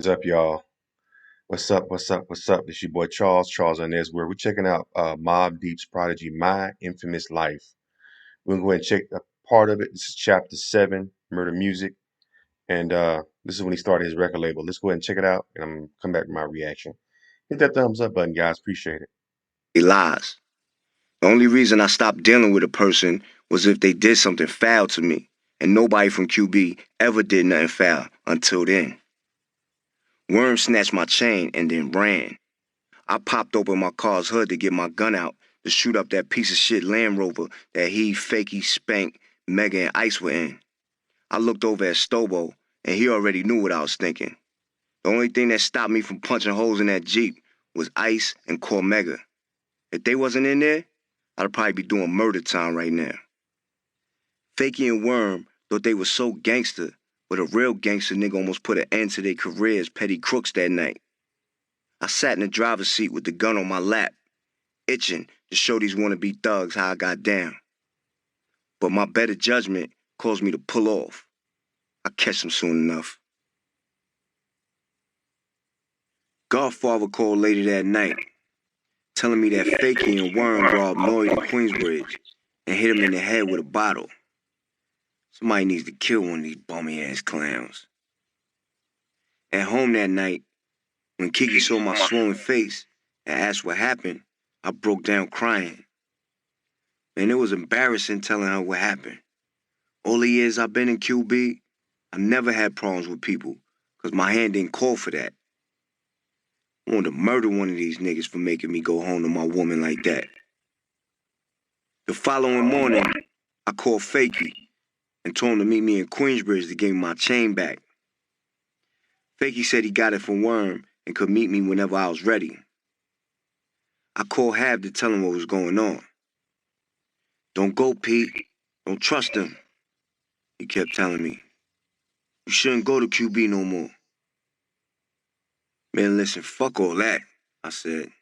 What's up, y'all? What's up? What's up? What's up? It's your boy Charles on this, where we're checking out Mobb Deep's Prodigy, My Infamous Life. We're gonna go ahead and check a part of it. This is chapter 7, Murder Music, and this is when he started his record label. Let's go ahead and check it out, and I'm gonna come back with my reaction. Hit that thumbs up button, guys. Appreciate it. They lies. The only reason I stopped dealing with a person was if they did something foul to me, and nobody from QB ever did nothing foul until then. Worm snatched my chain and then ran. I popped open my car's hood to get my gun out to shoot up that piece of shit Land Rover that he, Fakey, Spank, Mega, and Ice were in. I looked over at Stobo, and he already knew what I was thinking. The only thing that stopped me from punching holes in that Jeep was Ice and Cormega. If they wasn't in there, I'd probably be doing murder time right now. Fakey and Worm thought they was so gangster, but a real gangster nigga almost put an end to their career as petty crooks that night. I sat in the driver's seat with the gun on my lap, itching to show these wannabe thugs how I got down. But my better judgment caused me to pull off. I catch them soon enough. Godfather called later that night, telling me that Fakey and Worm robbed Noyd in Queensbridge and hit him in the head with a bottle. Somebody needs to kill one of these bummy-ass clowns. At home that night, when Kiki saw my swollen face and asked what happened, I broke down crying. Man, it was embarrassing telling her what happened. All the years I've been in QB, I never had problems with people, because my hand didn't call for that. I wanted to murder one of these niggas for making me go home to my woman like that. The following morning, I called Fakey and told him to meet me in Queensbridge to give me my chain back. Fakey said he got it from Worm and could meet me whenever I was ready. I called Hab to tell him what was going on. "Don't go, Pete. Don't trust him," he kept telling me. "You shouldn't go to QB no more." "Man, listen, fuck all that," I said. "I'm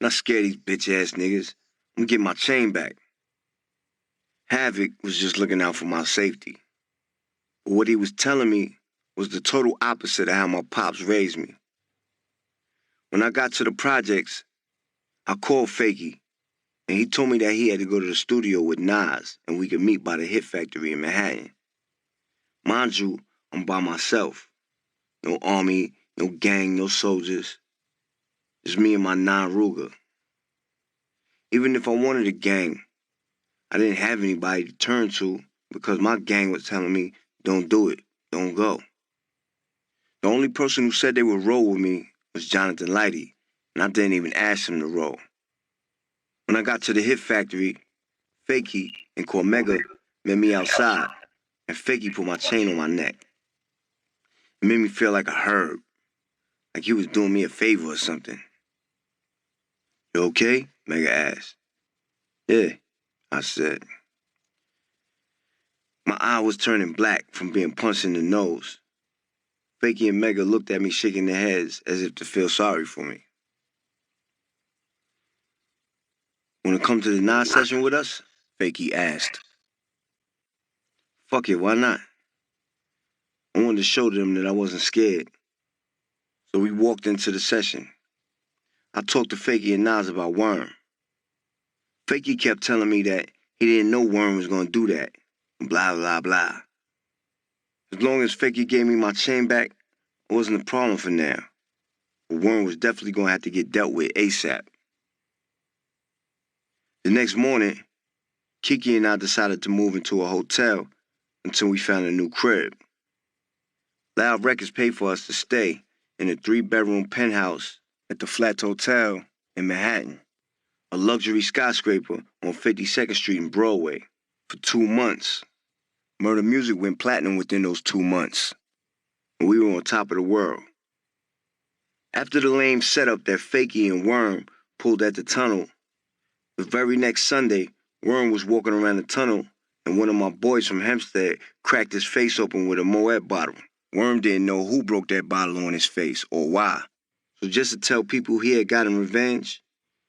not scared of these bitch-ass niggas. I'm getting my chain back." Havoc was just looking out for my safety. But what he was telling me was the total opposite of how my pops raised me. When I got to the projects, I called Fakey, and he told me that he had to go to the studio with Nas and we could meet by the Hit Factory in Manhattan. Mind you, I'm by myself. No army, no gang, no soldiers. Just me and my 9 Ruger. Even if I wanted a gang, I didn't have anybody to turn to because my gang was telling me, "Don't do it, don't go." The only person who said they would roll with me was Jonathan Lighty, and I didn't even ask him to roll. When I got to the Hit Factory, Fakey and Cormega met me outside, and Fakey put my chain on my neck. It made me feel like a herb, like he was doing me a favor or something. "You okay?" Mega asked. "Yeah," I said. My eye was turning black from being punched in the nose. Fakey and Mega looked at me shaking their heads as if to feel sorry for me. "Want to come to the Nas session with us?" Fakey asked. "Fuck it, why not?" I wanted to show them that I wasn't scared. So we walked into the session. I talked to Fakey and Nas about Worm. Fakey kept telling me that he didn't know Worm was going to do that. Blah, blah, blah. As long as Fakey gave me my chain back, it wasn't a problem for now. But Worm was definitely going to have to get dealt with ASAP. The next morning, Kiki and I decided to move into a hotel until we found a new crib. Loud Records paid for us to stay in a 3-bedroom penthouse at the Flats Hotel in Manhattan, a luxury skyscraper on 52nd Street and Broadway, for 2 months. Murder Music went platinum within those 2 months, and we were on top of the world. After the lame setup that Fakey and Worm pulled at the tunnel, the very next Sunday, Worm was walking around the tunnel, and one of my boys from Hempstead cracked his face open with a Moet bottle. Worm didn't know who broke that bottle on his face or why. So just to tell people he had gotten revenge,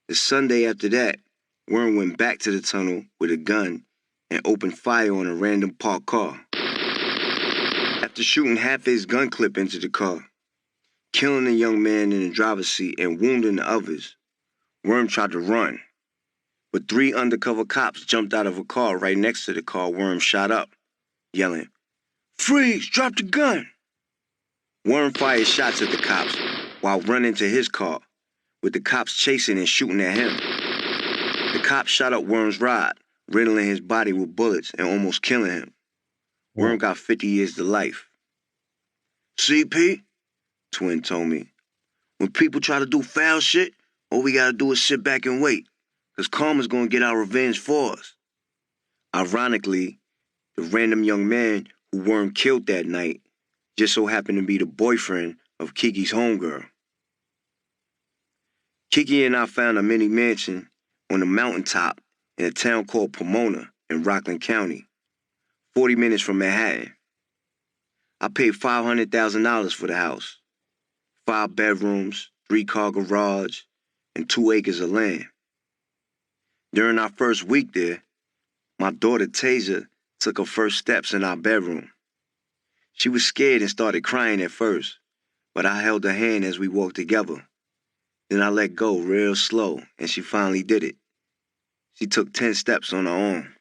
the Sunday after that, Worm went back to the tunnel with a gun and opened fire on a random parked car. After shooting half his gun clip into the car, killing a young man in the driver's seat and wounding the others. Worm tried to run, but three undercover cops jumped out of a car right next to the car Worm shot up, yelling, "Freeze! Drop the gun!" Worm fired shots at the cops while running to his car, with the cops chasing and shooting at him. The cops shot up Worm's ride, riddling his body with bullets and almost killing him. Hmm. Worm got 50 years to life. "See, Pete," Twin told me, "when people try to do foul shit, all we gotta do is sit back and wait, cause karma's gonna get our revenge for us." Ironically, the random young man who Worm killed that night just so happened to be the boyfriend of Kiki's homegirl. Kiki and I found a mini mansion on a mountaintop in a town called Pomona in Rockland County, 40 minutes from Manhattan. I paid $500,000 for the house, 5 bedrooms, 3-car garage, and 2 acres of land. During our first week there, my daughter Tasia took her first steps in our bedroom. She was scared and started crying at first, but I held her hand as we walked together. Then I let go real slow, and she finally did it. She took 10 steps on her own.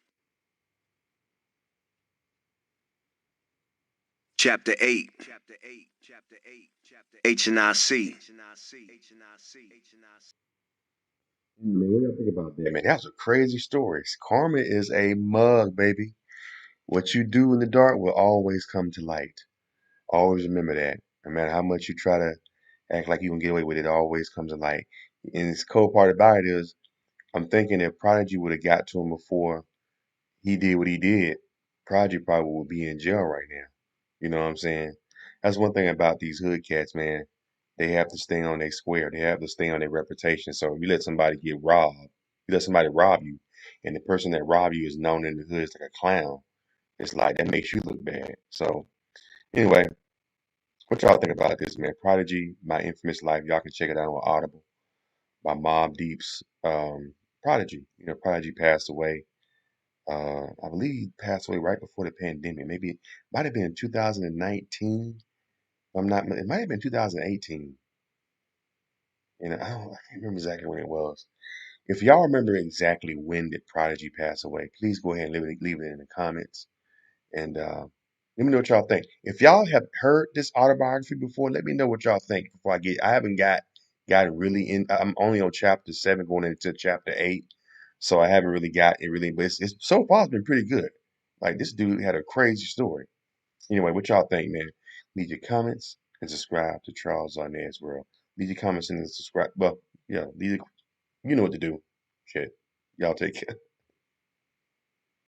Chapter 8. H&IC. Man, what do y'all think about that? Man, that's a crazy story. Karma is a mug, baby. What you do in the dark will always come to light. Always remember that. No matter how much you try to act like you can get away with it, it always comes to light. And the cool part about it is, I'm thinking if Prodigy would have got to him before he did what he did, Prodigy probably would be in jail right now. You know what I'm saying? That's one thing about these hood cats, man. They have to stay on their square. They have to stay on their reputation. So if you let somebody get robbed, you let somebody rob you, and the person that robbed you is known in the hood as like a clown, it's like that makes you look bad. So anyway, what y'all think about this, man? Prodigy, My Infamous Life. Y'all can check it out on Audible by Mobb Deep's Prodigy. You know, Prodigy passed away. I believe he passed away right before the pandemic. Maybe it might have been 2019. I'm not. It might have been 2018. And I can't remember exactly when it was. If y'all remember exactly when did Prodigy pass away, please go ahead and leave it in the comments. And let me know what y'all think. If y'all have heard this autobiography before, let me know what y'all think before I get. I haven't got really in. I'm only on chapter 7, going into chapter 8, so I haven't really got it really. But it's so far it's been pretty good. Like this dude had a crazy story. Anyway, what y'all think, man? Leave your comments and subscribe to Charles Arnaz World. Leave your comments and subscribe. Well, yeah, you know what to do. Shit, y'all take care.